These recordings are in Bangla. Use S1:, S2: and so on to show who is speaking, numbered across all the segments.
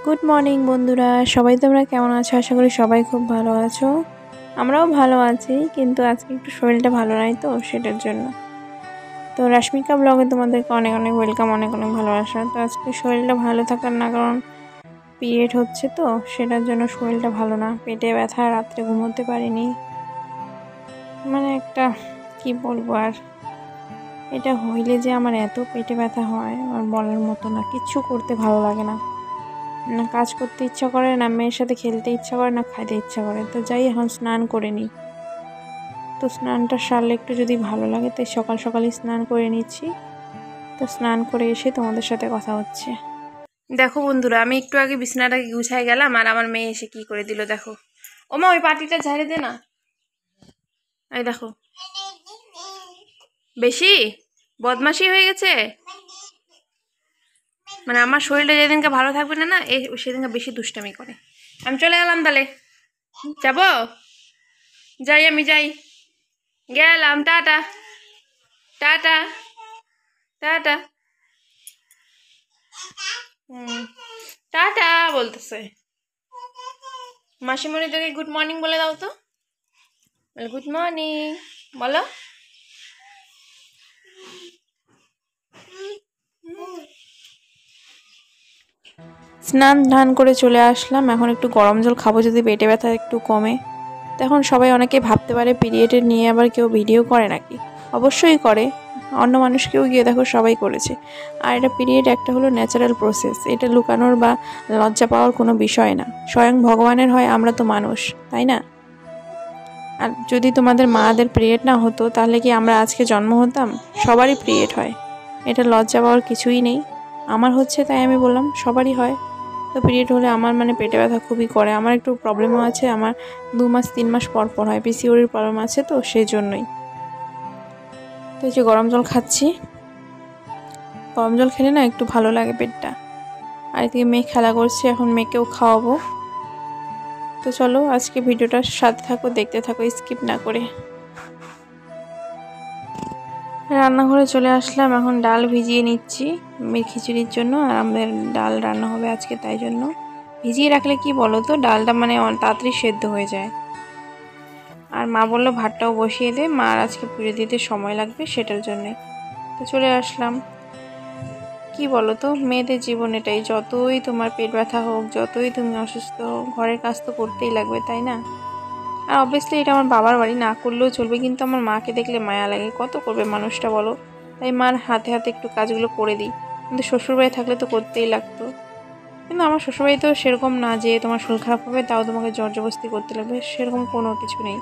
S1: গুড মর্নিং বন্ধুরা, সবাই তোমরা কেমন আছো? আশা করি সবাই খুব ভালো আছো। আমরাও ভালো আছি, কিন্তু আজকে একটু শরীরটা ভালো নাই তো সেটার জন্য। তো রাশ্মিকা ব্লগে তোমাদেরকে অনেক অনেক ওয়েলকাম, অনেক অনেক ভালোবাসা। তো আজকে শরীরটা ভালো থাকার না কারণ পিরিয়ড হচ্ছে তো সেটার জন্য শরীরটা ভালো না, পেটে ব্যথা, রাত্রে ঘুমোতে পারিনি। মানে একটা কি বলবো আর, এটা হইলে যে আমার এত পেটে ব্যথা হয় আমার বলার মতো না। কিচ্ছু করতে ভালো লাগে না, না কাজ করতে ইচ্ছা করে, না মেয়ের সাথে খেলতে ইচ্ছা করে, না খাইতে ইচ্ছা করে। তো যাই, এখন স্নান করে নিই। তো স্নানটা সারলে একটু যদি ভালো লাগে, তাই সকাল সকালই স্নান করে নিচ্ছি। তো স্নান করে এসে তোমাদের সাথে কথা হচ্ছে। দেখো বন্ধুরা, আমি একটু আগে বিছানাটাকে গুছাই গেলাম আর আমার মেয়ে এসে কি করে দিল দেখো। ওমা, ওই পাটিটা ঝাড়ে দে না। এই দেখো, বেশি বদমাশি হয়ে গেছে। মানে আমার শরীরটা যেদিনকে ভালো থাকবে না না, সেদিনকে বেশি দুষ্টামি করে। আমি চলে গেলাম তাহলে, যাবো, যাই, আমি যাই, গেলাম, টাটা টাটা টাটা। টাটা বলতেছে। মাসিমণি তোকে গুড মর্নিং বলে দাও তো, গুড মর্নিং বলো। স্নান ধান করে চলে আসলাম, এখন একটু গরম জল খাবো যদি পেটে ব্যথা একটু কমে। তখন সবাই অনেকে ভাবতে পারে পিরিয়ডের নিয়ে আবার কেউ ভিডিও করে নাকি। অবশ্যই করে, অন্য মানুষকেও গিয়ে দেখো সবাই করেছে। আর এটা পিরিয়ড একটা হলো ন্যাচারাল প্রসেস, এটা লুকানোর বা লজ্জা পাওয়ার কোনো বিষয় না। স্বয়ং ভগবানের হয়, আমরা তো মানুষ, তাই না? আর যদি তোমাদের মাদের পিরিয়ড না হতো তাহলে কি আমরা আজকে জন্ম হতাম? সবারই পিরিয়ড হয়, এটা লজ্জা পাওয়ার কিছুই নেই। আমার হচ্ছে তাই আমি বললাম, সবারই হয়। তো পিরিয়ড হলে আমার মানে পেটে ব্যথা খুবই করে। আমার একটু প্রবলেমও আছে, আমার 2 মাস 3 মাস পর পর হয়, পিসিওডির প্রবলেম আছে তো সেই জন্যই। তো এই যে গরম জল খাচ্ছি, গরম জল খেলে না একটু ভালো লাগে পেটটা। আর এদিকে মেয়ে খেলা করছে, এখন মেয়েকেও খাওয়াবো। তো চলো আজকে ভিডিওটার সাথে থাকো, দেখতে থাকো স্কিপ না করে। রান্নাঘরে চলে আসলাম, এখন ডাল ভিজিয়ে নিচ্ছি মেয়ের খিচুড়ির জন্য। আর আমাদের ডাল রান্না হবে আজকে, তাই জন্য ভিজিয়ে রাখলে কি বলো তো, ডালটা মানে তাড়াতাড়ি সেদ্ধ হয়ে যায়। আর মা বললো ভাতটাও বসিয়ে দে, মার আজকে পুজো দিতে সময় লাগবে সেটার জন্যে। তো চলে আসলাম। কি বলো তো, মেয়েদের জীবন এটাই, যতই তোমার পেট ব্যথা হোক, যতই তুমি অসুস্থ হোক, ঘরের কাজ তো করতেই লাগবে, তাই না? আর অবভিয়াসলি এটা আমার বাবার বাড়ি, না করলেও চলবে, কিন্তু আমার মাকে দেখলে মায়া লাগে। কত করবে মানুষটা বলো? তাই মার হাতে হাতে একটু কাজগুলো করে দিই। কিন্তু শ্বশুরবাড়ি থাকলে তো করতেই লাগতো। কিন্তু আমার শ্বশুরবাড়ি তো সেরকম না যে তোমার শরীর খারাপ হবে তাও তোমাকে জোর জবরদস্তি করতে লাগবে, সেরকম কোনো কিছু নেই।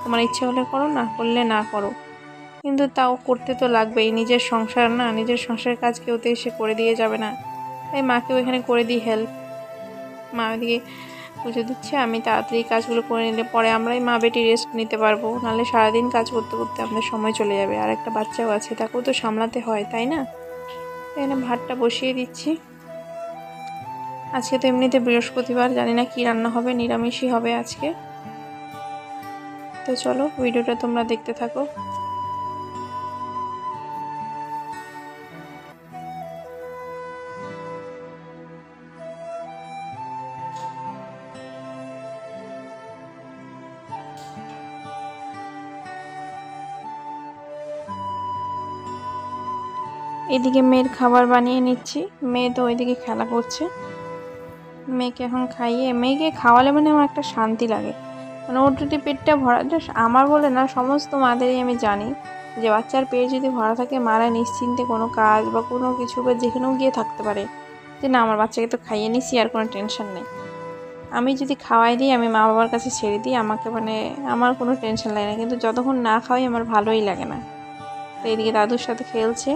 S1: তোমার ইচ্ছে হলে করো, না করলে না করো, কিন্তু তাও করতে তো লাগবেই। নিজের সংসার না, নিজের সংসারের কাজ কেউ তো এসে করে দিয়ে যাবে না। তাই মাকেও এখানে করে দিই হেল্প। মা ওইদিকে পুজো দিচ্ছে, আমি তাড়াতাড়ি কাজগুলো করে নিলে পরে আমরাই মা বেটি রেস্ট নিতে পারবো। নাহলে সারাদিন কাজ করতে করতে আমাদের সময় চলে যাবে। আর একটা বাচ্চাও আছে, তাকেও তো সামলাতে হয়, তাই না? এখানে ভাতটা বসিয়ে দিচ্ছি। আজকে তো এমনিতে বৃহস্পতিবার, জানি না কি রান্না হবে, নিরামিষই হবে আজকে। তো চলো ভিডিওটা তোমরা দেখতে থাকো। এদিকে মেয়ের খাবার বানিয়ে নিচ্ছি, মেয়ে তো ওইদিকে খেলা করছে। মেয়েকে এখন খাইয়ে, মেয়েকে খাওয়ালে মানে আমার একটা শান্তি লাগে। মানে ওর যদি পেটটা ভরা, আমার বলে না, সমস্ত মাদেরই আমি জানি যে বাচ্চার পেট যদি ভরা থাকে মারা নিশ্চিন্তে কোনো কাজ বা কোনো কিছু বা যেখানেও গিয়ে থাকতে পারে, যে না আমার বাচ্চাকে তো খাইয়ে নিছি, আর কোনো টেনশন নেই। আমি যদি খাওয়াই দিই, আমি মা বাবার কাছে ছেড়ে দিই, আমাকে মানে আমার কোনো টেনশন লাগে না। কিন্তু যতক্ষণ না খাওয়াই আমার ভালোই লাগে না। তো এইদিকে দাদুর সাথে খেলছে।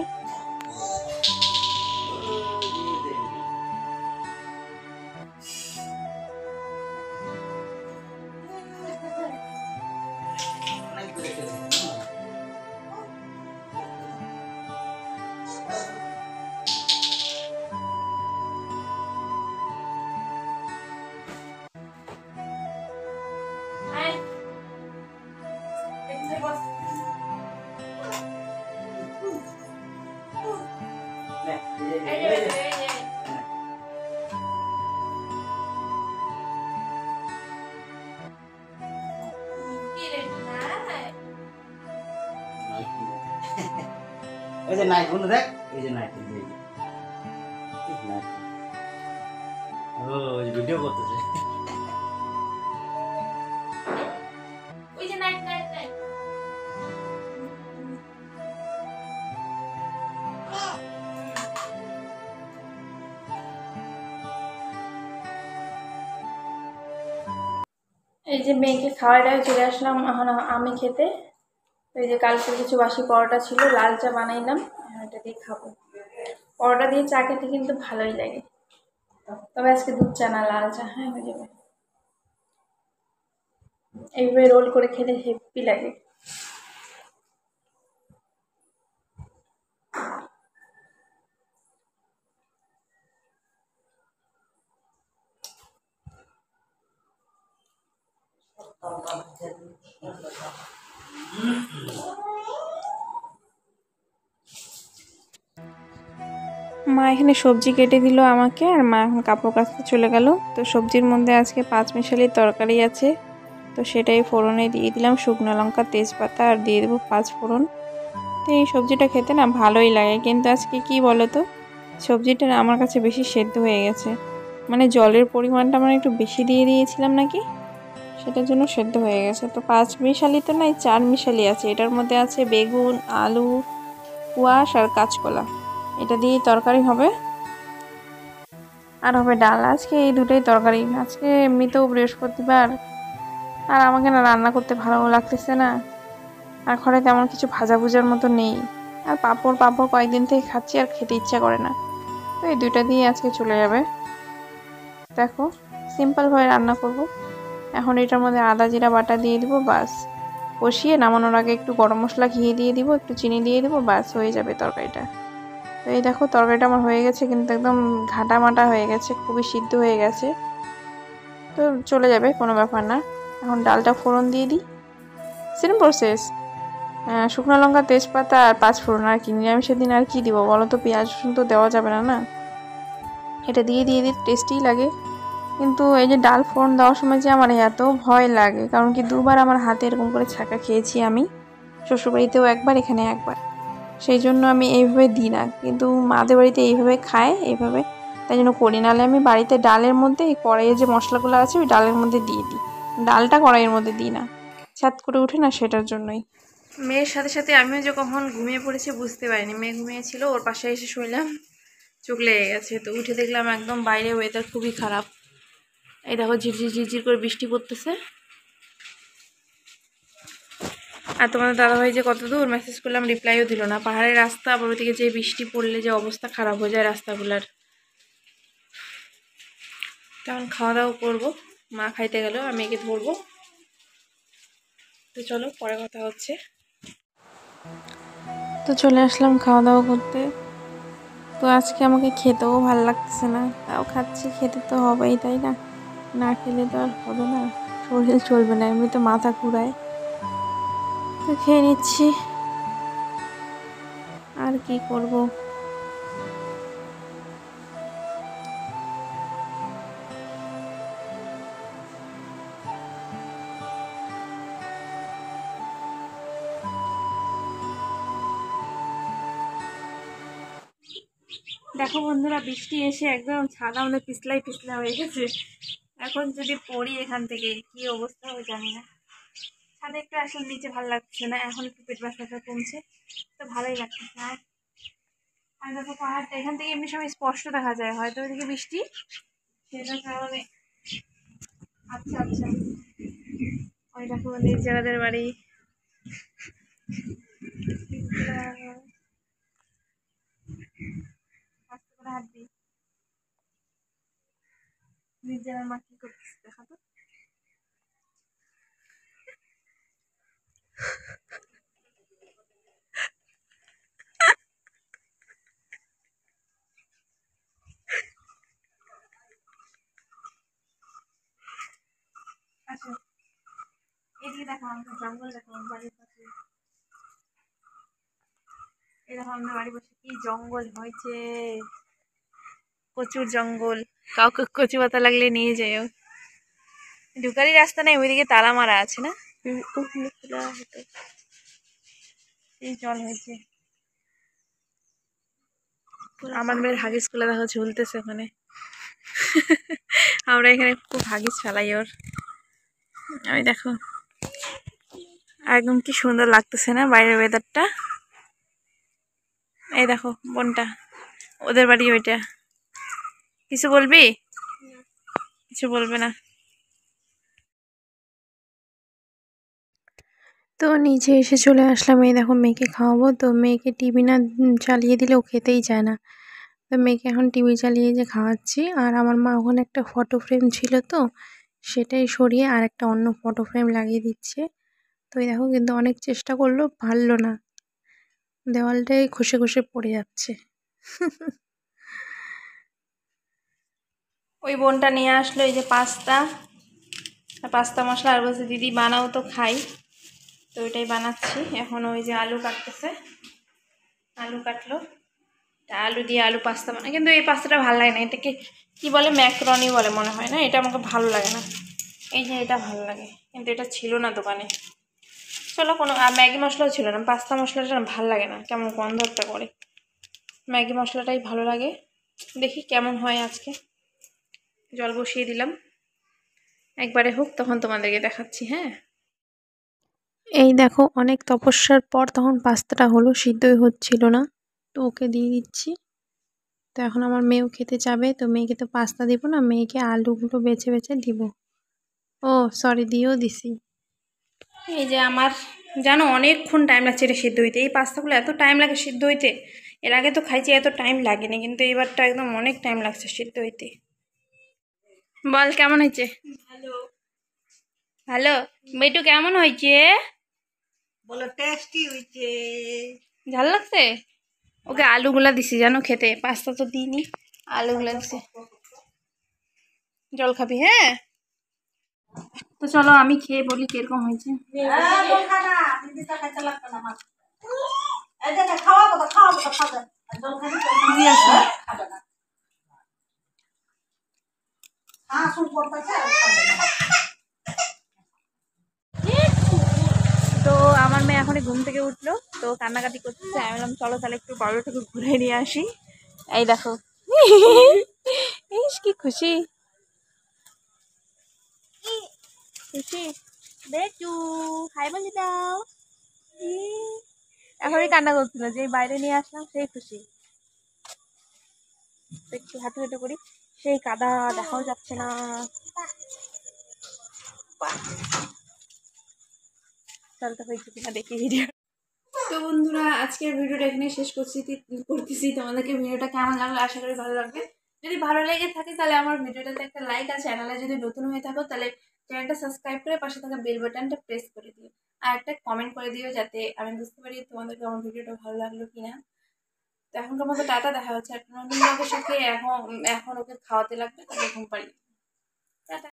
S2: এই যে নাইট বন্ধু দেখ, এই যে নাইট, ও ভিডিও করতেছে।
S1: ওই যে নাইট নাইট নাইট। এই যে মেয়েকে খাওয়াটায় চলে আসলাম এখন আমি খেতে। এই যে কালকে কিছু বাসি পরোটা ছিল, লাল চা বানাইলাম, এটা দিয়ে খাবো। পরোটা দিয়ে চা খেতে কিন্তু ভালোই লাগে, তবে আজকে দুধ চা না, লাল চা। হ্যাঁ, হয়ে যাবে। এইভাবে রোল করে খেলে হেভি লাগে। মা এখানে সবজি কেটে দিল আমাকে, আর মা এখন কাপড় কাচতে চলে গেল। তো সবজির মধ্যে আজকে 5 মিশালির তরকারি আছে, তো সেটাই ফোড়নে দিয়ে দিলাম শুকনো লঙ্কা, তেজপাতা, আর দিয়ে দেবো 5 ফোড়ন। তো এই সবজিটা খেতে না ভালোই লাগে, কিন্তু আজকে কি বলো তো, সবজিটা না আমার কাছে বেশি সেদ্ধ হয়ে গেছে। মানে জলের পরিমাণটা মানে একটু বেশি দিয়ে দিয়েছিলাম নাকি, সেটার জন্য সেদ্ধ হয়ে গেছে। তো 5 মিশালি তো নাই, 4 মিশালি আছে। এটার মধ্যে আছে বেগুন, আলু, কোয়াশ আর কাঁচকলা, এটা দিয়ে তরকারি হবে। আর হবে ডাল। আজকে এই দুটোই তরকারি। আজকে এমনিতেও বৃহস্পতিবার, আর আমাকে না রান্না করতে ভালো লাগতেছে না, আর ঘরে তেমন কিছু ভাজা ভুজার মতো নেই। আর পাঁপড় কয়েকদিন থেকে খাচ্ছি, আর খেতে ইচ্ছা করে না। তো এই দুইটা দিয়ে আজকে চলে যাবে। দেখো, সিম্পলভাবে রান্না করব। এখন এটার মধ্যে আদা জিরা বাটা দিয়ে দিব, বাস। কষিয়ে নামানোর আগে একটু গরম মশলা ঘিয়ে দিয়ে দিব, একটু চিনি দিয়ে দিব, বাস হয়ে যাবে তরকারিটা। তো এই দেখো তরকারিটা আমার হয়ে গেছে, কিন্তু একদম ঘাটা মাটা হয়ে গেছে, খুবই সিদ্ধ হয়ে গেছে। তো চলে যাবে, কোনো ব্যাপার না। এখন ডালটা ফোড়ন দিয়ে দিই, সেম প্রসেস। শুকনো লঙ্কা, তেজপাতা আর 5 ফোড়ন, আর কি নিরামিষের দিন আর কি দিব বলো তো, পেঁয়াজ রসুন তো দেওয়া যাবে না, না। এটা দিয়ে দিই, টেস্টি লাগে। কিন্তু এই যে ডাল ফোড়ন দেওয়ার সময় যে আমার এত ভয় লাগে, কারণ কি 2বার আমার হাতে এরকম করে ছাকা খেয়েছি আমি, শ্বশুরবাড়িতেও একবার, এখানে একবার। সেই জন্য আমি এইভাবে দিই না, কিন্তু মাদের বাড়িতে এইভাবে খায়, এইভাবে, তাই জন্য করি। নাহলে আমি বাড়িতে ডালের মধ্যে এই কড়াইয়ে যে মশলাগুলো আছে ওই ডালের মধ্যে দিয়ে দিই, ডালটা কড়াইয়ের মধ্যে দিই না, ছাদ করে উঠে না, সেটার জন্যই। মেয়ের সাথে সাথে আমিও যে কখন ঘুমিয়ে পড়েছি বুঝতে পারিনি। মেয়ে ঘুমিয়েছিল, ওর পাশে এসে শুইলাম, চোখ লেগে গেছে। তো উঠে দেখলাম একদম বাইরে ওয়েদার খুবই খারাপ। এই দেখো ঝিরঝির ঝিরঝির করে বৃষ্টি পড়তেছে। আর তোমাদের দাদাভাই যে কত দূর, মেসেজ করলাম রিপ্লাইও দিল না। পাহাড়ের রাস্তা, আবার ওদিকে যে বৃষ্টি পড়লে যে অবস্থা খারাপ হয়ে যায় রাস্তাগুলার। তখন খাওয়া দাওয়া করবো, মা খাইতে গেল, আমি একে ধরবো। তো চলো পরে কথা হচ্ছে। তো চলে আসলাম খাওয়া দাওয়া করতে। তো আজকে আমাকে খেতেও ভালো লাগতেছে না, তাও খাচ্ছি, খেতে তো হবেই তাই না, না খেলে তো আর হবে না, শরীর চলবে না, এমনি তো মাথা ঘুরায়। তো খেয়ে নিচ্ছি, আর কি করব। দেখো বন্ধুরা, বৃষ্টি এসে একদম ছাদ আমাদের পিছলাই পিছলা হয়ে গেছে। এখন যদি পড়ি এখান থেকে কি অবস্থা হবে জানি না। ছাদে একটু আসলে নিচে ভালো লাগছে না, এখন একটু পেট ব্যথাটা কমছে, তো ভালোই লাগতেছে। আর দেখো পাহাড়টা এখান থেকে এমনি সময় স্পষ্ট দেখা যায়, হয়তো ওইদিকে বৃষ্টি, সেটার কারণে। আচ্ছা আচ্ছা, ওই দেখো নিজ জায়গাদের বাড়ি। আস্তে করে হাত দিই, নিজ জায়গার মা কি করতেছে দেখা তো। আচ্ছা, এদিকে দেখো, আমাদের জঙ্গল দেখো বাড়ির পাশে। এই দেখো আমাদের বাড়ির পাশে কি জঙ্গল হয়েছে, প্রচুর জঙ্গল। কাউকে কচু পাতা লাগলে নিয়ে যাও। ঢুকারই রাস্তা নেই, ওইদিকে তালা মারা আছে না, এই জল হয়েছে। আমার মেয়ের হাগিস গুলো দেখো ঝুলতেছে ওখানে। আমরা এখানে খুব হাগিস ফেলাই ওর। ওই দেখো একদম কি সুন্দর লাগতেছে না বাইরের ওয়েদারটা। এই দেখো বোনটা, ওদের বাড়ি ওইটা। কিছু বলবি? কিছু বলবে না। তো নিচে এসে চলে আসলাম। এই দেখো মেয়েকে খাওয়াবো, তো মেয়েকে টিভি না চালিয়ে দিলে ও খেতেই চায় না। তো মেয়েকে এখন টিভি চালিয়ে যে খাওয়াচ্ছি। আর আমার মা ওখানে একটা ফটো ফ্রেম ছিল, তো সেটাই সরিয়ে আর একটা অন্য ফটো ফ্রেম লাগিয়ে দিচ্ছে। তো এই দেখো কিন্তু অনেক চেষ্টা করলো, পারলো না, দেওয়ালটাই খসে খসে পড়ে যাচ্ছে। ওই বোনটা নিয়ে আসলো এই যে পাস্তা, পাস্তা মশলা, আর বলছে দিদি বানাও তো খাই। তো ওইটাই বানাচ্ছি এখন। ওই যে আলু কাটতেছে, আলু কাটলো, আলু দিয়ে আলু পাস্তা বানায়। কিন্তু এই পাস্তাটা ভালো লাগে না, এটাকে কি বলে ম্যাকরনি বলে মনে হয় না, এটা আমাকে ভালো লাগে না। এই যে এটা ভালো লাগে, কিন্তু এটা ছিল না দোকানে। চলো কোনো, আর ম্যাগি মশলাও ছিল না। পাস্তা মশলাটা না ভালো লাগে না, কেমন গন্ধ একটা করে। ম্যাগি মশলাটাই ভালো লাগে। দেখি কেমন হয় আজকে। জল বসিয়ে দিলাম, একবারে হোক তখন তোমাদেরকে দেখাচ্ছি। হ্যাঁ, এই দেখো অনেক তপস্যার পর তখন পাস্তাটা হলো, সিদ্ধই হচ্ছিল না। তো ওকে দিয়ে দিচ্ছি। তো এখন আমার মেয়েও খেতে যাবে, তো মেয়েকে তো পাস্তা দিব না, মেয়েকে আলুগুলো বেছে বেছে দিব। ও সরি, দিয়েও দিছি। এই যে আমার, জানো অনেকক্ষণ টাইম লাগছে এটা সিদ্ধ হইতে। এই পাস্তাগুলো এত টাইম লাগে সিদ্ধ হইতে। এর আগে তো খাইছি, এত টাইম লাগেনি, কিন্তু এবারটা একদম অনেক টাইম লাগছে সিদ্ধ হইতে। বল কেমন হয়েছে? ভালো। মেটু কেমন হয়েছে?
S3: বলো টেস্টি হইছে।
S1: ঝাল লাগছে? ওকে আলুগুলা দিছি জানো খেতে, পাস্তা তো দিইনি, আলুগুলা দিছি। জল খাবি? হ্যাঁ, তো চলো আমি খেয়ে বলি কিরকম হয়েছে।
S3: জল খা না, দিদিটা খাইতে লাগতো না আমার। এই যে খাওয়াবো তো খাবে। আর জল খাবি তো খাবে না। শুরু করতেছে আর খাবে না।
S1: তো আমার মেয়ে এখনই ঘুম থেকে উঠলো, তো কান্নাকাটি করতেছে। আমি বললাম চলো তাহলে একটু গল্পটাকে ঘুরে নিয়ে আসি। এই দেখো, ইস কি খুশি, খুশি। বেটু হাই বলে দাও। এখনই কান্না করছিল, যে বাইরে নিয়ে আসলাম সেই খুশি। একটু হাঁটু হাঁটু করি, সেই কাদা দেখাও যাচ্ছে না। চলতে হয়েছে কিনা দেখি ভিডিও। তো বন্ধুরা আজকের ভিডিওটা এখানে শেষ করতেছি। তোমাদেরকে ভিডিওটা কেমন লাগলো আশা করি ভালো লাগবে। যদি ভালো লেগে থাকে তাহলে আমার ভিডিওটাতে একটা লাইক, আর চ্যানেলে যদি নতুন হয়ে থাকো তাহলে চ্যানেলটা সাবস্ক্রাইব করে পাশে থাকা বেল বাটনটা প্রেস করে দিও। আর একটা কমেন্ট করে দিও, যাতে আমি বুঝতে পারি তোমাদেরকে আমার ভিডিওটা ভালো লাগলো কিনা। তো এখনকার মতো টাটা, দেখা হচ্ছে একটা নতুন ব্লগের সাথে। এখন ওকে খাওয়াতে লাগবে, তাকে ঘুম পাড়িয়ে। টাটা।